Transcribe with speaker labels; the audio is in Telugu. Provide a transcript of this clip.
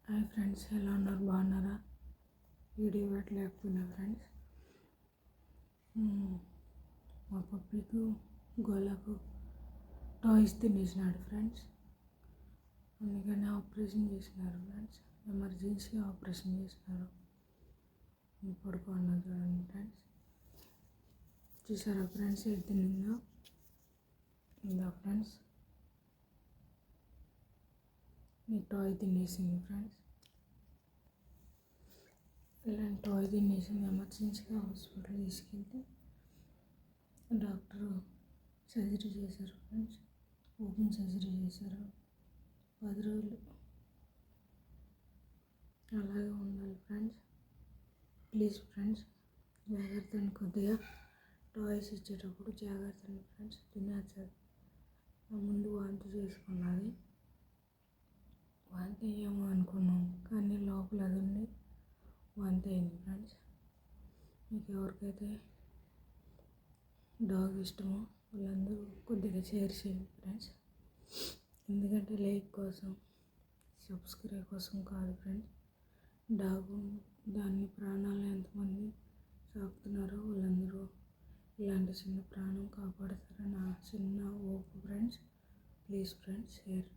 Speaker 1: హాయ్ ఫ్రెండ్స్, ఎలా ఉన్నారు? బాగున్నారా? వీడియో పెట్టలేకపోయినా ఫ్రెండ్స్. మా పప్పికు గోలకు టాయ్స్ తినేసినాడు ఫ్రెండ్స్. అందుకని ఆపరేషన్ చేసినారు ఫ్రెండ్స్. ఎమర్జెన్సీ ఆపరేషన్ చేసినారు. పడుకున్నాను చూడండి ఫ్రెండ్స్. చూసారా ఫ్రెండ్స్ ఏది తినిందో? ఇందా ఫ్రెండ్స్, ఈ టాయ్ తినేసింది ఫ్రెండ్స్. ఇలాంటి టాయ్ తినేసింది. ఎమర్జెన్సీగా హాస్పిటల్ తీసుకెళ్తే డాక్టర్ సర్జరీ చేశారు ఫ్రెండ్స్. ఓపెన్ సర్జరీ చేశారు. 10 రోజులు అలాగే ఉండాలి ఫ్రెండ్స్. ప్లీజ్ ఫ్రెండ్స్, జాగ్రత్తని కొద్దిగా టాయ్స్ ఇచ్చేటప్పుడు జాగ్రత్తని ఫ్రెండ్స్. తినేస్తుంది. ముందు వాంతి చేసుకున్నది. వాంతి అయ్యేమో అనుకున్నాం, కానీ లోపల అది ఉండి వాంతి అయింది ఫ్రెండ్స్. మీకు ఎవరికైతే డాగ్ ఇష్టమో వాళ్ళందరూ కొద్దిగా షేర్ చేయండి ఫ్రెండ్స్. ఎందుకంటే లైక్ కోసం, సబ్స్క్రైబ్ కోసం కాదు ఫ్రెండ్స్. దాన్ని ప్రాణాలు ఎంతమంది సాకుతున్నారో వాళ్ళందరూ ఇలాంటి చిన్న ప్రాణం కాపాడుతారని నా చిన్న hope friends. Please friends, share.